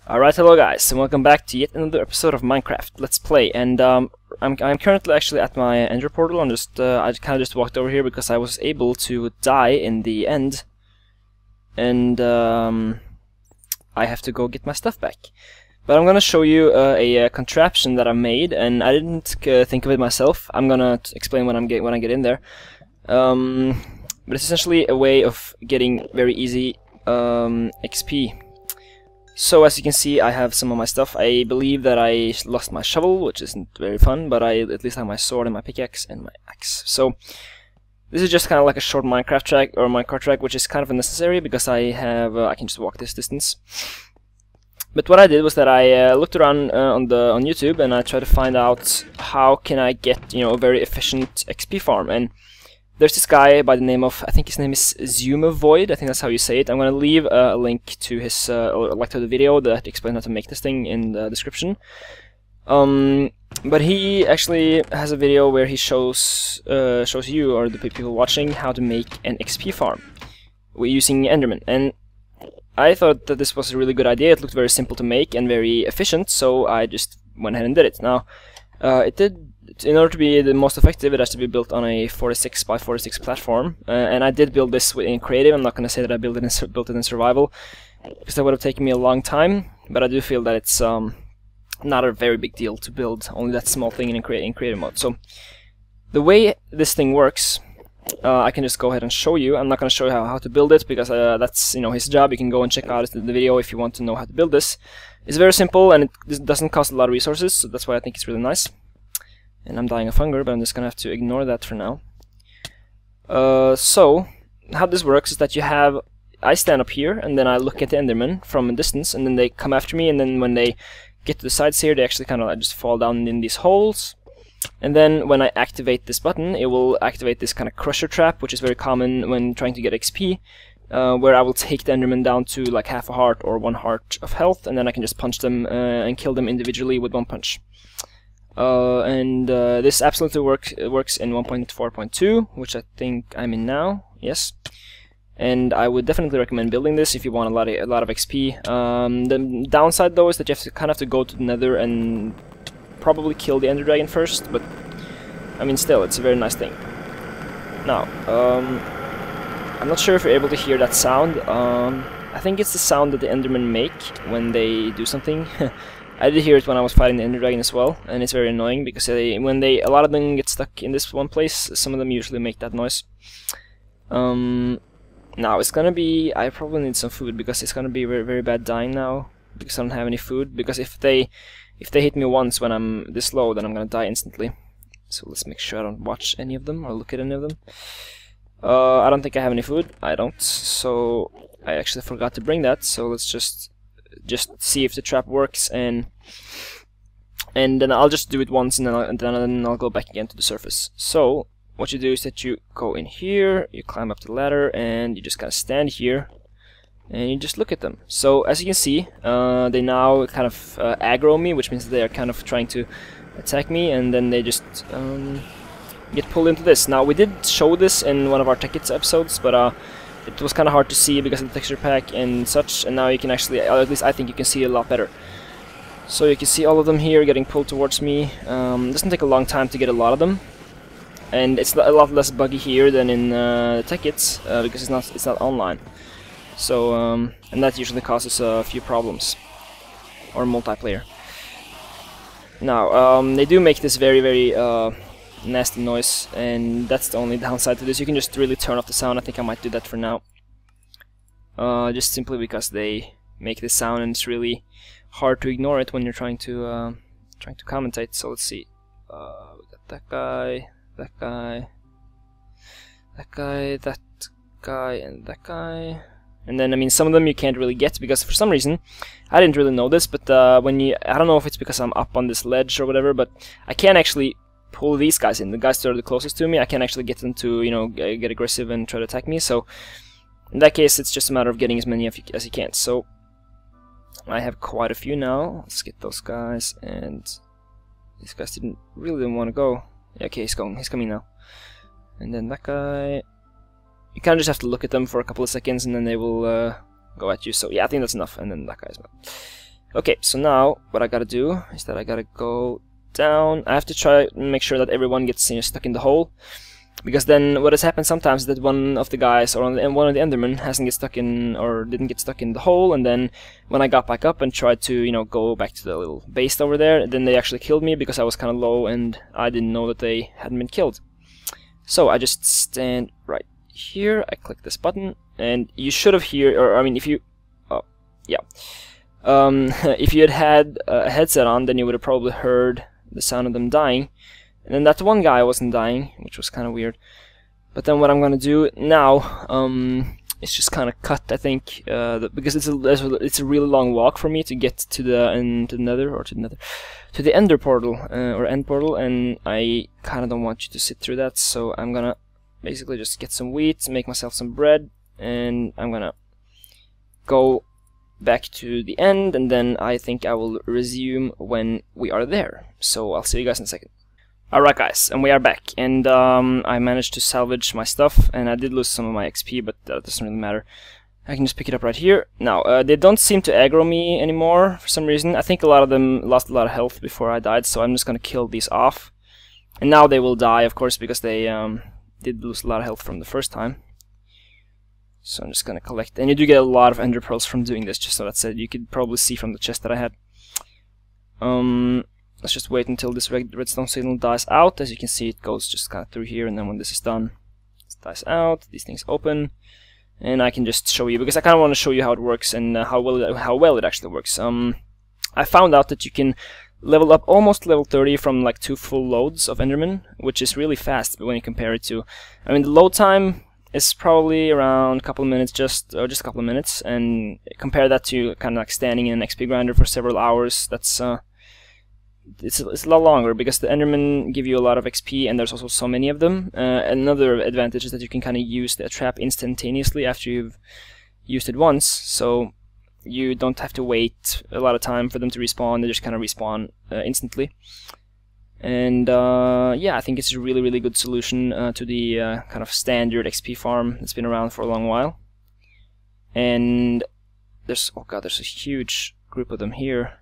Alright, hello guys, and welcome back to yet another episode of Minecraft Let's Play. And I'm currently actually at my ender portal. I kind of just walked over here because I was able to die in the end, and I have to go get my stuff back. But I'm gonna show you a contraption that I made, and I didn't think of it myself. I'm gonna explain when I get in there. But it's essentially a way of getting very easy XP. So as you can see, I have some of my stuff. I believe that I lost my shovel, which isn't very fun, but I at least have my sword and my pickaxe and my axe. So this is just kind of like a short Minecraft track or Minecraft track, which is kind of unnecessary because I can just walk this distance. But what I did was that I looked around on YouTube, and I tried to find out how can I get a very efficient XP farm. And there's this guy by the name of, I think his name is Xisumavoid, I think that's how you say it. I'm going to leave a link to his, to the video that explains how to make this thing in the description. But he actually has a video where he shows you, or the people watching, how to make an XP farm using Enderman. And I thought that this was a really good idea. It looked very simple to make and very efficient, so I just went ahead and did it. Now, in order to be the most effective, it has to be built on a 46 by 46 platform, and I did build this in creative. I'm not going to say that I built it in survival, because that would have taken me a long time, but I do feel that it's not a very big deal to build only that small thing in creative mode. So the way this thing works, I can just go ahead and show you. I'm not going to show you how to build it, because that's his job. You can go and check out the video if you want to know how to build this. It's very simple, and it doesn't cost a lot of resources, so that's why I think it's really nice. And I'm dying of hunger, but I'm just gonna have to ignore that for now. So how this works is that I stand up here, and then I look at the Enderman from a distance, and then they come after me, and then when they get to the sides here, they actually kind of just fall down in these holes. And then when I activate this button, it will activate this kind of crusher trap, which is very common when trying to get XP, where I will take the Enderman down to like half a heart or 1 heart of health, and then I can just punch them and kill them individually with one punch. This absolutely works in 1.4.2, which I think I'm in now. Yes, and I would definitely recommend building this if you want a lot of XP. The downside though is that you have to go to the Nether and probably kill the Ender Dragon first. But I mean, still, it's a very nice thing. Now, I'm not sure if you're able to hear that sound. I think it's the sound that the Endermen make when they do something. I did hear it when I was fighting the Ender Dragon as well, and it's very annoying because a lot of them get stuck in this one place. Some of them usually make that noise. Now it's gonna be, I probably need some food, because it's gonna be very, very bad dying now because I don't have any food. Because if they hit me once when I'm this low, then I'm gonna die instantly. So let's make sure I don't watch any of them or look at any of them. I don't think I have any food. I don't. So I actually forgot to bring that. So let's just see if the trap works, and then I'll just do it once, and then I'll go back again to the surface. So what you do is that you go in here, you climb up the ladder, and you just kind of stand here, and you just look at them. So as you can see, they now kind of aggro me, which means they are kind of trying to attack me, and then they just get pulled into this. Now we did show this in one of our Tech Hits episodes, but it was kind of hard to see because of the texture pack and such, and now you can actually, at least I think you can see it a lot better. So you can see all of them here getting pulled towards me. It doesn't take a long time to get a lot of them, and it's a lot less buggy here than in the Tech Hits, because it's not online. So and that usually causes a few problems, or multiplayer. Now they do make this very, very nasty noise, and that's the only downside to this. You can just really turn off the sound. I think I might do that for now, just simply because they make this sound, and it's really hard to ignore it when you're trying to commentate. So let's see, we got that guy, that guy, that guy, that guy, and that guy. And then, I mean, some of them you can't really get, because for some reason, I didn't really know this, but I don't know if it's because I'm up on this ledge or whatever, but I can't actually pull these guys in. The guys that are the closest to me, I can't actually get them to, get aggressive and try to attack me. So in that case, it's just a matter of getting as many as you can. So I have quite a few now. Let's get those guys, and these guys didn't want to go. Yeah, okay, he's coming now. And then that guy, you kind of just have to look at them for a couple of seconds, and then they will go at you. So yeah, I think that's enough. And then that guy as well. Okay, so now what I gotta do is that I gotta go down. I have to try and make sure that everyone gets, you know, stuck in the hole, because then what has happened sometimes is that one of the guys or one of the Endermen hasn't get stuck in, or didn't get stuck in the hole, and then when I got back up and tried to, you know, go back to the little base over there, then they actually killed me because I was kind of low and I didn't know that they hadn't been killed. So I just stand right here, I click this button, and you should have heard, or I mean, if you, oh yeah. If you had a headset on, then you would have probably heard the sound of them dying. And then that one guy wasn't dying, which was kind of weird. But then what I'm gonna do now, is just kind of cut, I think, because it's a really long walk for me to get to the Nether, or to the Ender portal, or End portal, and I kind of don't want you to sit through that. So I'm gonna basically just get some wheat, make myself some bread, and I'm gonna go back to the end, and then I think I will resume when we are there. So I'll see you guys in a second. Alright guys, and we are back, and I managed to salvage my stuff, and I did lose some of my XP, but that doesn't really matter. I can just pick it up right here. Now, they don't seem to aggro me anymore for some reason. I think a lot of them lost a lot of health before I died, so I'm just gonna kill these off. And now they will die, of course, because they did lose a lot of health from the first time. So I'm just gonna collect, and you do get a lot of ender pearls from doing this, just so that's it. You could probably see from the chest that I had. Let's just wait until this redstone signal dies out. As you can see, it goes just kind of through here, and then when this is done, it dies out, these things open, and I can just show you, because I kind of want to show you how it works and how well it actually works. I found out that you can level up almost level 30 from like 2 full loads of Enderman, which is really fast when you compare it to, I mean, the load time is probably around a couple of minutes, just a couple of minutes, and compare that to kind of like standing in an XP grinder for several hours. That's it's a lot longer, because the Endermen give you a lot of XP, and there's also so many of them. Another advantage is that you can kind of use the trap instantaneously after you've used it once, so you don't have to wait a lot of time for them to respawn. They just kind of respawn instantly. And yeah, I think it's a really good solution to the kind of standard XP farm that's been around for a long while. And there's, oh god, there's a huge group of them here.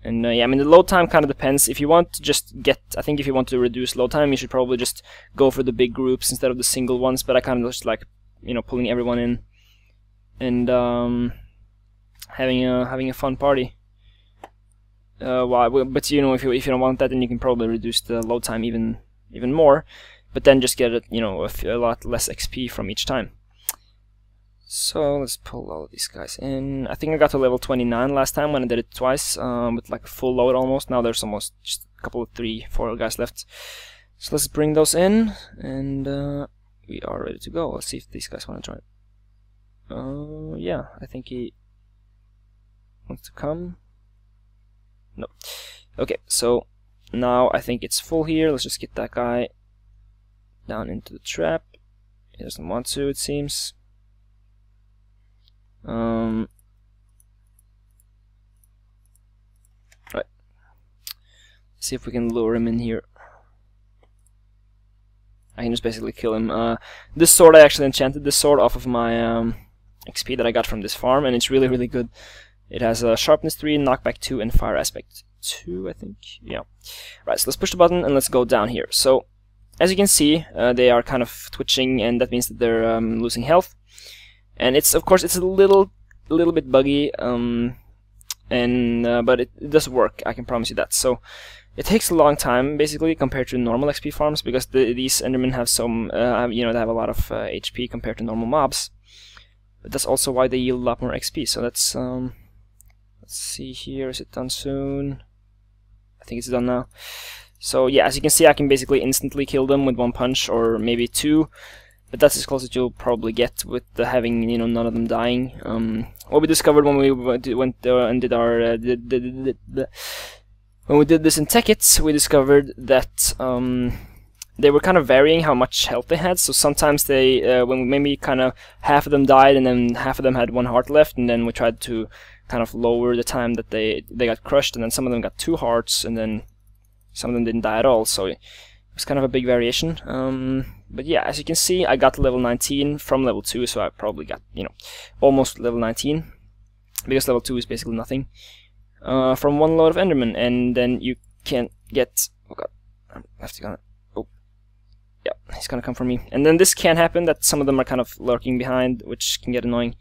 And yeah, I mean, the load time kind of depends. If you want to just get, I think if you want to reduce load time, you should probably just go for the big groups instead of the single ones. But I kind of just like, you know, pulling everyone in and having a fun party. But you know, if you don't want that, then you can probably reduce the load time even more, but then just get it, you know, a lot less XP from each time. So let's pull all of these guys in. I think I got to level 29 last time when I did it twice, with like a full load almost. Now there's almost just a couple of 3-4 guys left. So let's bring those in, and we are ready to go. Let's see if these guys want to join. Yeah, I think he wants to come. No. Okay, so now I think it's full here. Let's just get that guy down into the trap. He doesn't want to, it seems. Right. See if we can lure him in here. I can just basically kill him. This sword, I actually enchanted this sword off of my XP that I got from this farm, and it's really good. It has a sharpness 3, knockback 2, and fire aspect 2, I think. Yeah. Right, so let's push the button and let's go down here. So, as you can see, they are kind of twitching, and that means that they're losing health. And it's, of course, it's a little bit buggy, but it does work, I can promise you that. So, it takes a long time, basically, compared to normal XP farms, because these Endermen have some, you know, they have a lot of HP compared to normal mobs. But that's also why they yield a lot more XP. So that's let's see here, is it done soon? I think it's done now. So yeah, as you can see, I can basically instantly kill them with 1 punch, or maybe 2. But that's as close as you'll probably get with having, you know, none of them dying. What we discovered when we went and did our when we did this in Tekkit, we discovered that they were kind of varying how much health they had. So sometimes they, when maybe kind of half of them died, and then half of them had 1 heart left, and then we tried to kind of lower the time that they got crushed, and then some of them got 2 hearts, and then some of them didn't die at all. So it was kind of a big variation. But yeah, as you can see, I got to level 19 from level 2, so I probably got, you know, almost level 19. because level 2 is basically nothing, from one load of Enderman, and then you can get... Oh god, I have to go... Oh, yeah, he's gonna come for me. And then this can happen, that some of them are kind of lurking behind, which can get annoying.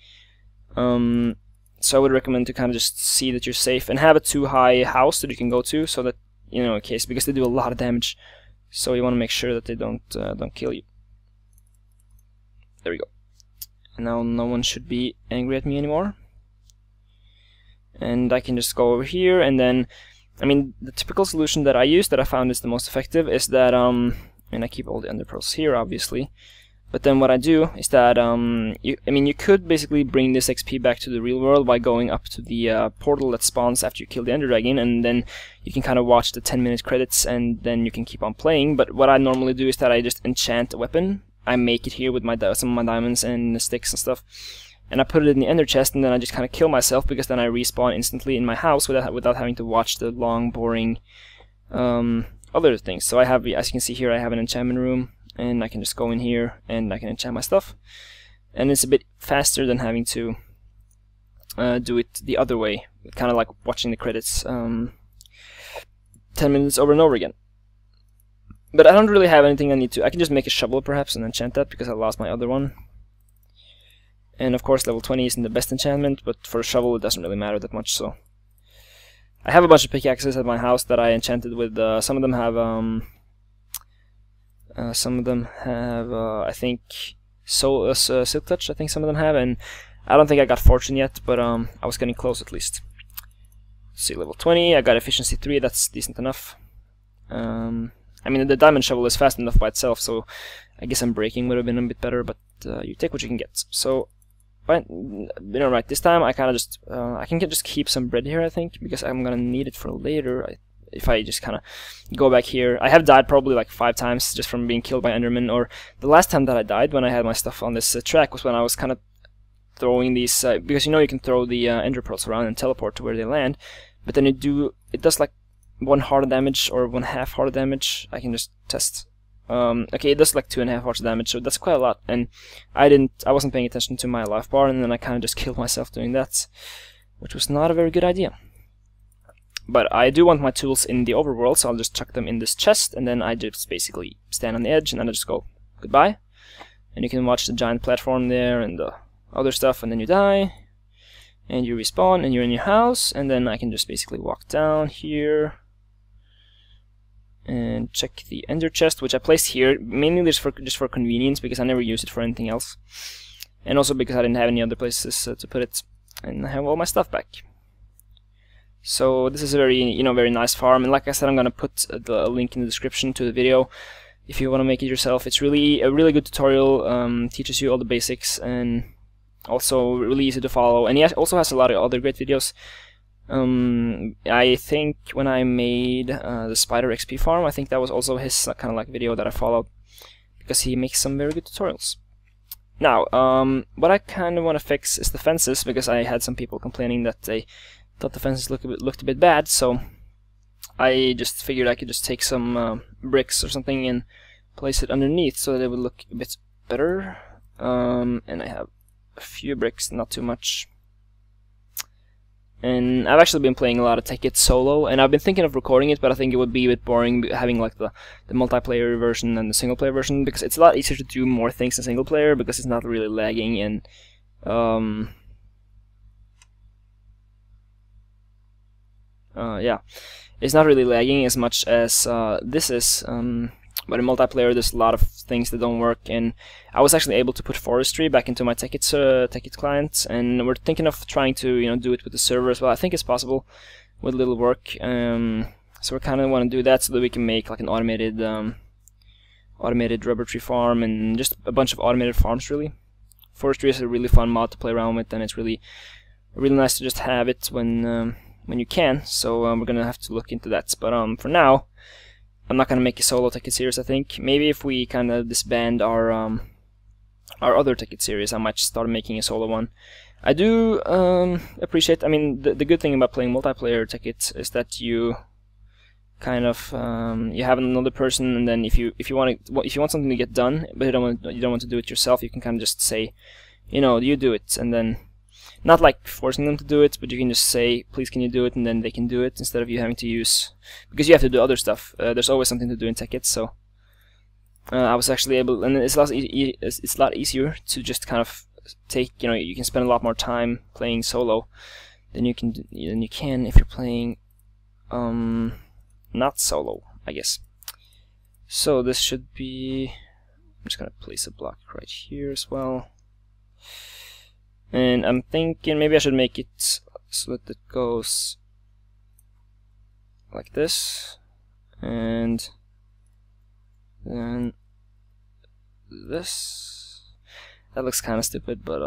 So I would recommend to kind of just see that you're safe, and have a too high house that you can go to, so that, you know, in case, because they do a lot of damage. So you want to make sure that they don't kill you. There we go. And now no one should be angry at me anymore. And I can just go over here, and then, I mean, the typical solution that I use, that I found is the most effective, is that, and I keep all the ender pearls here, obviously. But then what I do is that, you could basically bring this XP back to the real world by going up to the portal that spawns after you kill the ender dragon, and then you can kind of watch the 10-minute credits, and then you can keep on playing. But what I normally do is that I just enchant a weapon. I make it here with some of my diamonds and the sticks and stuff, and I put it in the ender chest, and then I just kind of kill myself, because then I respawn instantly in my house without having to watch the long, boring other things. So I have, as you can see here, I have an enchantment room, and I can just go in here and I can enchant my stuff, and it's a bit faster than having to do it the other way, kind of like watching the credits 10 minutes over and over again. But I don't really have anything I need to. I can just make a shovel perhaps and enchant that, because I lost my other one. And of course level 20 isn't the best enchantment, but for a shovel it doesn't really matter that much. So I have a bunch of pickaxes at my house that I enchanted with. Some of them have I think Silk Touch, I think some of them have, and I don't think I got Fortune yet, but I was getting close at least. Let's see, level 20, I got Efficiency 3, that's decent enough. I mean, the diamond shovel is fast enough by itself, so I guess breaking would have been a bit better, but you take what you can get. So, right, this time I kind of just, I can just keep some bread here, I think, because I'm gonna need it for later. If I just kind of go back here, I have died probably like 5 times just from being killed by Enderman, or the last time that I died when I had my stuff on this track was when I was kind of throwing these, because you can throw the ender pearls around and teleport to where they land, but then it does like 1 heart damage or 1/2 heart damage. I can just test. Okay, it does like 2.5 hearts damage, so that's quite a lot, and I wasn't paying attention to my life bar, and then I kind of just killed myself doing that, which was not a very good idea. But I do want my tools in the overworld, so I'll just chuck them in this chest, and then I just basically stand on the edge, and then I just go goodbye. And you can watch the giant platform there and the other stuff, and then you die, and you respawn, and you're in your house, and then I can just basically walk down here and check the ender chest, which I placed here mainly just for convenience, because I never use it for anything else, and also because I didn't have any other places to put it, and I have all my stuff back. So this is a very very nice farm, and like I said, I'm gonna put the link in the description to the video if you want to make it yourself. It's really a really good tutorial, teaches you all the basics, and also really easy to follow, and he also has a lot of other great videos. I think when I made the Spider XP farm, I think that was also his kind of like video that I followed, because he makes some very good tutorials. Now, what I kind of want to fix is the fences, because I had some people complaining that they thought the fences looked a bit bad, so I just figured I could just take some bricks or something and place it underneath so that it would look a bit better. And I have a few bricks, not too much. And I've actually been playing a lot of Tekkit solo, and I've been thinking of recording it, but I think it would be a bit boring having like the multiplayer version and the single player version, because it's a lot easier to do more things in single player, because it's not really lagging, and yeah, it's not really lagging as much as this is. But in multiplayer, there's a lot of things that don't work, and I was actually able to put forestry back into my Tekkit client, and we're thinking of trying to do it with the server as well. I think it's possible with a little work. So we kind of want to do that so that we can make like an automated rubber tree farm, and just a bunch of automated farms. Really, forestry is a really fun mod to play around with, and it's really nice to just have it when you can. So we're gonna have to look into that. But for now, I'm not gonna make a solo Tekkit series. I think maybe if we kind of disband our other Tekkit series, I might start making a solo one. I do appreciate. I mean, the good thing about playing multiplayer Tekkit is that you kind of you have another person, and then if you want something to get done, but you don't want to do it yourself, you can kind of just say, you do it, and then not like forcing them to do it, but you can just say, please can you do it, and then they can do it instead of you having to use, because you have to do other stuff. There's always something to do in TechIt, so I was actually able, and it's a lot easier to just kind of take, you can spend a lot more time playing solo than you can if you're playing not solo, I guess. So this should be, I'm just gonna place a block right here as well. And I'm thinking maybe I should make it so that it goes like this, and then this. That looks kind of stupid, but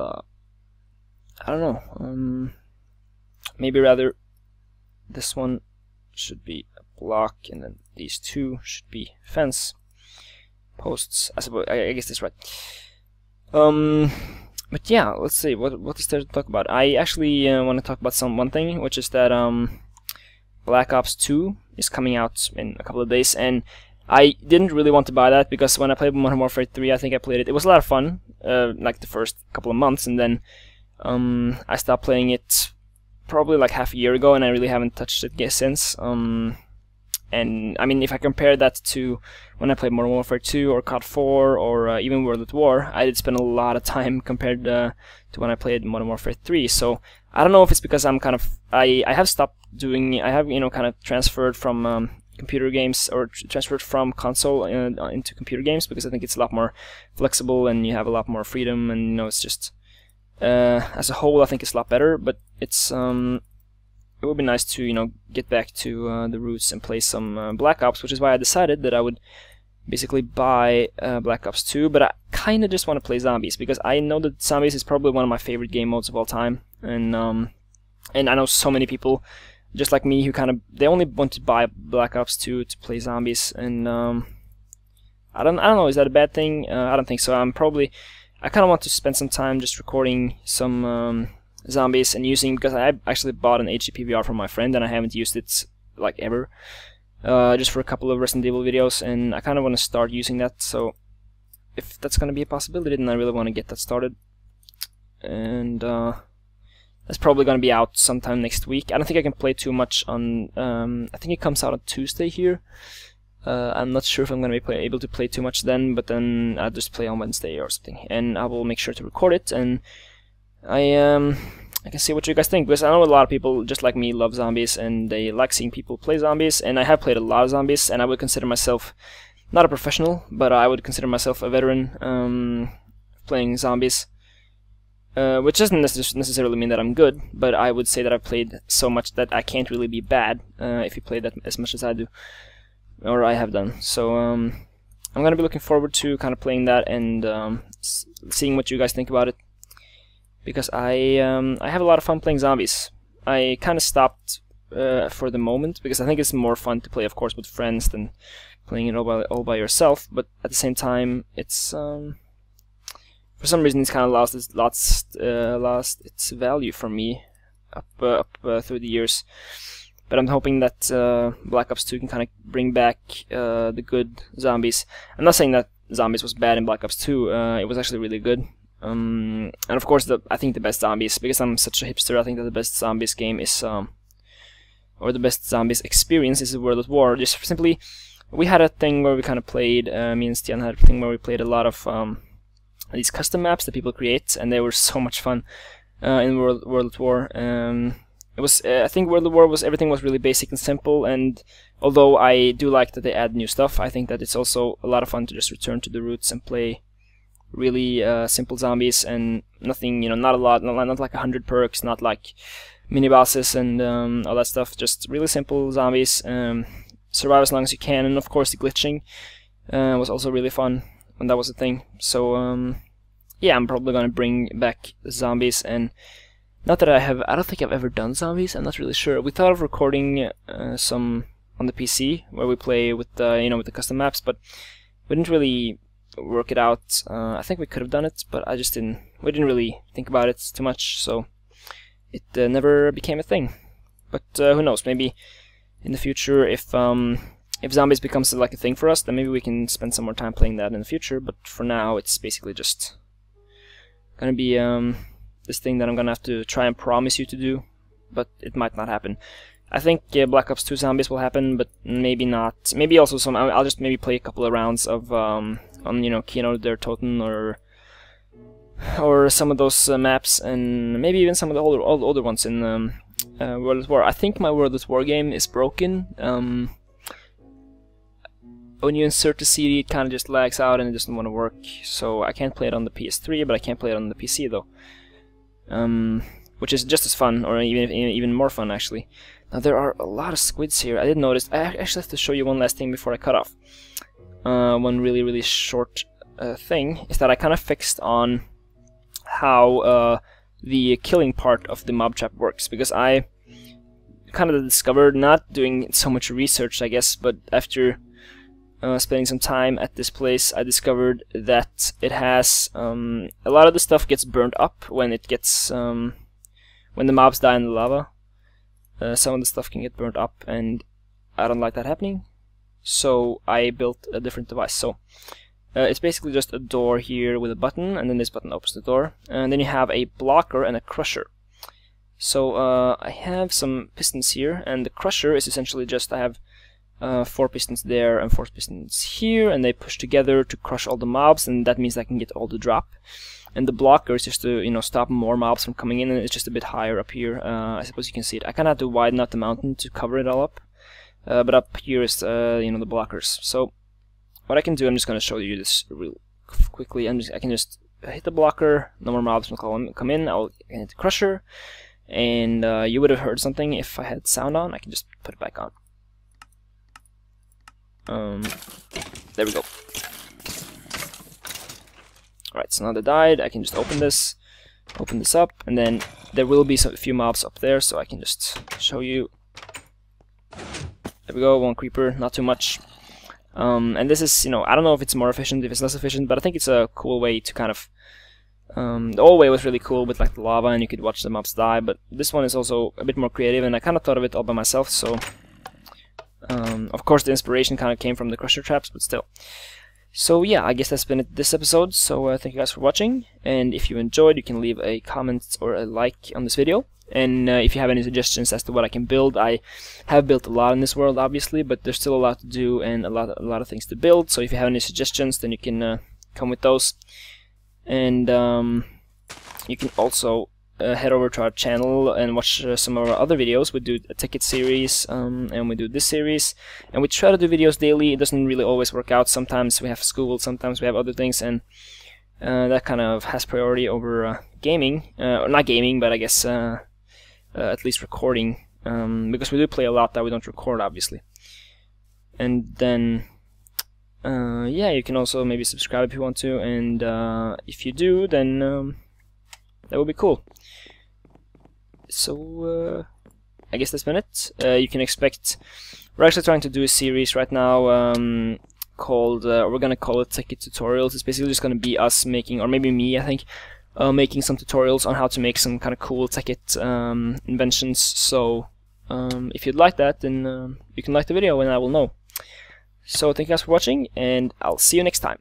I don't know. Maybe rather this one should be a block, and then these two should be fence posts. I suppose I guess that's right. But yeah, let's see. What is there to talk about? I actually want to talk about one thing, which is that Black Ops 2 is coming out in a couple of days, and I didn't really want to buy that because when I played Modern Warfare 3, I think I played it. It was a lot of fun, like the first couple of months, and then I stopped playing it probably like half a year ago, and I really haven't touched it since. And I mean, if I compare that to when I played Modern Warfare 2 or COD 4 or even World at War, I did spend a lot of time compared to when I played Modern Warfare 3. So I don't know if it's because I'm kind of I have stopped doing, I have kind of transferred from computer games, or transferred from console into computer games, because I think it's a lot more flexible and you have a lot more freedom, and it's just as a whole I think it's a lot better. But it's it would be nice to get back to the roots and play some Black Ops, which is why I decided that I would basically buy Black Ops 2. But I kind of just want to play zombies, because I know that zombies is probably one of my favorite game modes of all time, and I know so many people just like me who they only want to buy Black Ops 2 to play zombies, and I don't know, is that a bad thing? I don't think so. I kind of want to spend some time just recording some zombies and using, because I actually bought an HD PVR from my friend and I haven't used it like ever, just for a couple of Resident Evil videos, and I kind of want to start using that. So if that's going to be a possibility, then I really want to get that started, and that's probably going to be out sometime next week. I don't think I can play too much on, I think it comes out on Tuesday here. I'm not sure if I'm going to be able to play too much then, but then I'll just play on Wednesday or something, and I will make sure to record it, and I can see what you guys think, because I know a lot of people just like me love zombies and they like seeing people play zombies, and I have played a lot of zombies, and I would consider myself not a professional, but I would consider myself a veteran playing zombies, which doesn't necessarily mean that I'm good, but I would say that I've played so much that I can't really be bad if you play that as much as I do, or I have done. So I'm gonna be looking forward to kind of playing that and seeing what you guys think about it, because I have a lot of fun playing zombies. I kind of stopped for the moment, because I think it's more fun to play, of course, with friends than playing it all by yourself. But at the same time, it's for some reason it's kind of lost its value for me up through the years. But I'm hoping that Black Ops 2 can kind of bring back the good zombies. I'm not saying that zombies was bad in Black Ops 2. It was actually really good. And of course, I think the best zombies, because I'm such a hipster, I think that the best zombies game is, or the best zombies experience is World at War. Just simply, we had a thing where we kind of played, me and Stian had a thing where we played a lot of these custom maps that people create, and they were so much fun in World at War. It was, I think World at War everything was really basic and simple, and although I do like that they add new stuff, I think that it's also a lot of fun to just return to the roots and play really simple zombies, and nothing, not a lot, not like 100 perks, not like mini bosses and all that stuff, just really simple zombies. Survive as long as you can, and of course the glitching was also really fun when that was a thing. So yeah, I'm probably gonna bring back zombies, and not that I don't think I've ever done zombies, I'm not really sure. We thought of recording some on the PC where we play with with the custom maps, but we didn't really work it out. I think we could have done it, but we didn't really think about it too much, so it never became a thing. But who knows, maybe in the future, if zombies becomes like a thing for us, then maybe we can spend some more time playing that in the future. But for now, it's basically just gonna be this thing that I'm gonna have to try and promise you to do, but it might not happen. I think Black Ops 2 Zombies will happen, but maybe not. Maybe also some. I'll just maybe play a couple of rounds of on Kino der Toten or some of those maps, and maybe even some of the older ones in World at War. I think my World at War game is broken. When you insert the CD, it kind of just lags out and it doesn't want to work. So I can't play it on the PS3, but I can play it on the PC though, which is just as fun, or even more fun actually. Now there are a lot of squids here. I didn't notice. I actually have to show you one last thing before I cut off. One really short thing is that I kind of fixed on how the killing part of the mob trap works, because I kind of discovered, not doing so much research I guess, but after spending some time at this place, I discovered that it has a lot of the stuff gets burned up when it gets when the mobs die in the lava. Some of the stuff can get burned up, and I don't like that happening, so I built a different device. So it's basically just a door here with a button, and then this button opens the door, and then you have a blocker and a crusher. So I have some pistons here, and the crusher is essentially just, I have 4 pistons there and 4 pistons here, and they push together to crush all the mobs, and that means I can get all the drop. And the blocker is just to stop more mobs from coming in, and it's just a bit higher up here. I suppose you can see it. I kind of have to widen out the mountain to cover it all up, but up here is the blockers. So what I can do, I'm just going to show you this real quickly. I can just hit the blocker, no more mobs will come in. I can hit the crusher, and you would have heard something if I had sound on. I can just put it back on. There we go. Alright, so now they died. I can just open this up, and then there will be a few mobs up there, so I can just show you. There we go, 1 creeper, not too much. And this is, I don't know if it's more efficient, if it's less efficient, but I think it's a cool way to kind of. The old way was really cool with like the lava, and you could watch the mobs die, but this one is also a bit more creative, and I kind of thought of it all by myself, so. Of course, the inspiration kind of came from the crusher traps, but still. So yeah, I guess that's been it this episode. So thank you guys for watching, and if you enjoyed, you can leave a comment or a like on this video. And if you have any suggestions as to what I can build, I have built a lot in this world, obviously, but there's still a lot to do and a lot of things to build. So if you have any suggestions, then you can come with those. And you can also head over to our channel and watch some of our other videos. We do a ticket series, and we do this series, and we try to do videos daily. It doesn't really always work out. Sometimes we have school, sometimes we have other things, and that kind of has priority over gaming. Or not gaming, but I guess at least recording, because we do play a lot that we don't record, obviously. And then yeah, you can also maybe subscribe if you want to, and if you do, then that would be cool. So I guess that's been it. You can expect, we're actually trying to do a series right now called, we're gonna call it Ticket Tutorials. It's basically just gonna be us making, or maybe me, I think, making some tutorials on how to make some kind of cool ticket inventions. So if you'd like that, then you can like the video and I will know. So thank you guys for watching, and I'll see you next time.